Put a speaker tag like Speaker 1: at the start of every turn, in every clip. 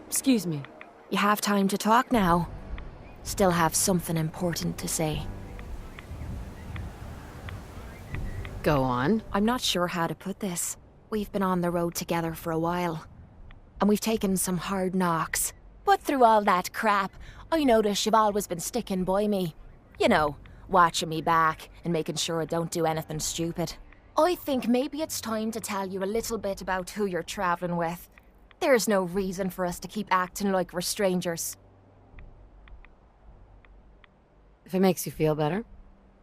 Speaker 1: Excuse me.
Speaker 2: You have time to talk now. Still have something important to say.
Speaker 1: Go on.
Speaker 2: I'm not sure how to put this. We've been on the road together for a while. And we've taken some hard knocks. But through all that crap, I notice you've always been sticking by me. You know, watching me back and making sure I don't do anything stupid. I think maybe it's time to tell you a little bit about who you're traveling with. There's no reason for us to keep acting like we're strangers.
Speaker 1: If it makes you feel better.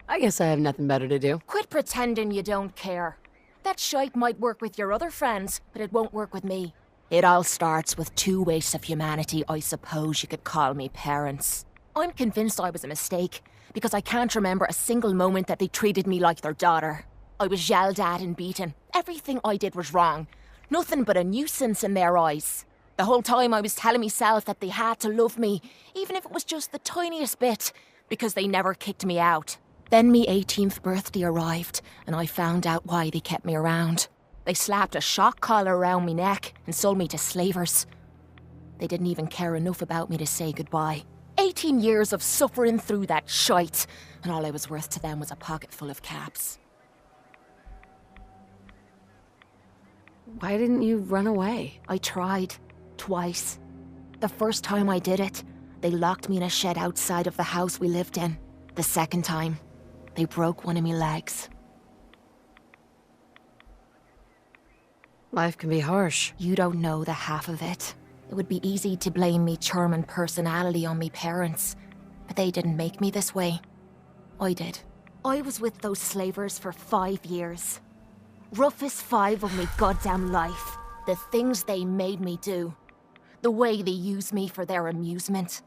Speaker 1: I guess I have nothing better to do.
Speaker 2: Quit pretending you don't care. That shite might work with your other friends, but it won't work with me. It all starts with two wastes of humanity I suppose you could call me parents. I'm convinced I was a mistake, because I can't remember a single moment that they treated me like their daughter. I was yelled at and beaten. Everything I did was wrong. Nothing but a nuisance in their eyes. The whole time I was telling myself that they had to love me, even if it was just the tiniest bit, because they never kicked me out. Then me 18th birthday arrived, and I found out why they kept me around. They slapped a shock collar around me neck and sold me to slavers. They didn't even care enough about me to say goodbye. 18 years of suffering through that shite, and all I was worth to them was a pocket full of caps.
Speaker 1: Why didn't you run away?
Speaker 2: I tried. Twice. The first time I did it, they locked me in a shed outside of the house we lived in. The second time, they broke one of me legs.
Speaker 1: Life can be harsh.
Speaker 2: You don't know the half of it. It would be easy to blame me charming personality on me parents, but they didn't make me this way. I did. I was with those slavers for 5 years. Roughest 5 of me goddamn life. The things they made me do. The way they use me for their amusement.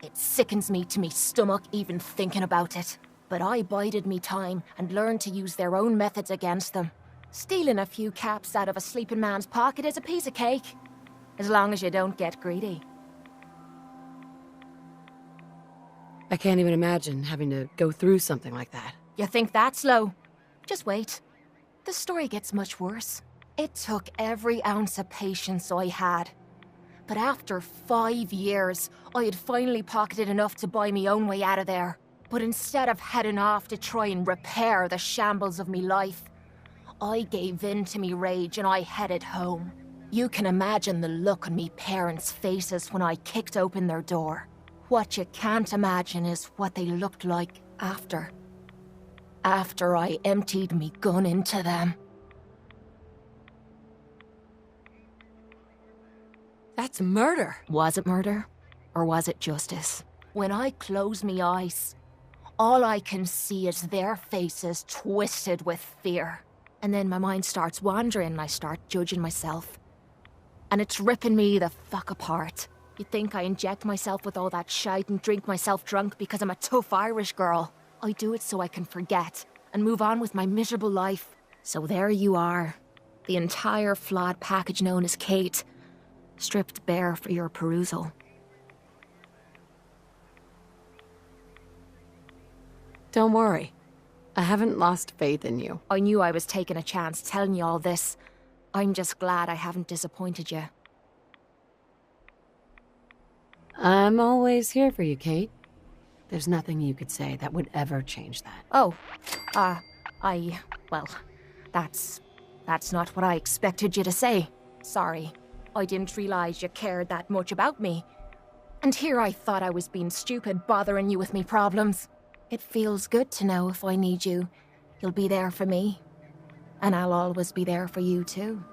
Speaker 2: It sickens me to me stomach even thinking about it. But I bided me time and learned to use their own methods against them. Stealing a few caps out of a sleeping man's pocket is a piece of cake. As long as you don't get greedy.
Speaker 1: I can't even imagine having to go through something like that.
Speaker 2: You think that's low? Just wait. The story gets much worse. It took every ounce of patience I had. But after 5 years, I had finally pocketed enough to buy me own way out of there. But instead of heading off to try and repair the shambles of me life, I gave in to me rage and I headed home. You can imagine the look on me parents' faces when I kicked open their door. What you can't imagine is what they looked like after. After I emptied me gun into them.
Speaker 1: That's murder.
Speaker 2: Was it murder? Or was it justice? When I close me eyes, all I can see is their faces twisted with fear. And then my mind starts wandering and I start judging myself. And it's ripping me the fuck apart. You think I inject myself with all that shite and drink myself drunk because I'm a tough Irish girl. I do it so I can forget and move on with my miserable life. So there you are. The entire flawed package known as Cait. Stripped bare for your perusal.
Speaker 1: Don't worry. I haven't lost faith in you.
Speaker 2: I knew I was taking a chance telling you all this. I'm just glad I haven't disappointed you.
Speaker 1: I'm always here for you, Cait. There's nothing you could say that would ever change that.
Speaker 2: Oh, well, that's not what I expected you to say. Sorry. I didn't realize you cared that much about me. And here I thought I was being stupid, bothering you with me problems. It feels good to know if I need you, you'll be there for me. And I'll always be there for you too.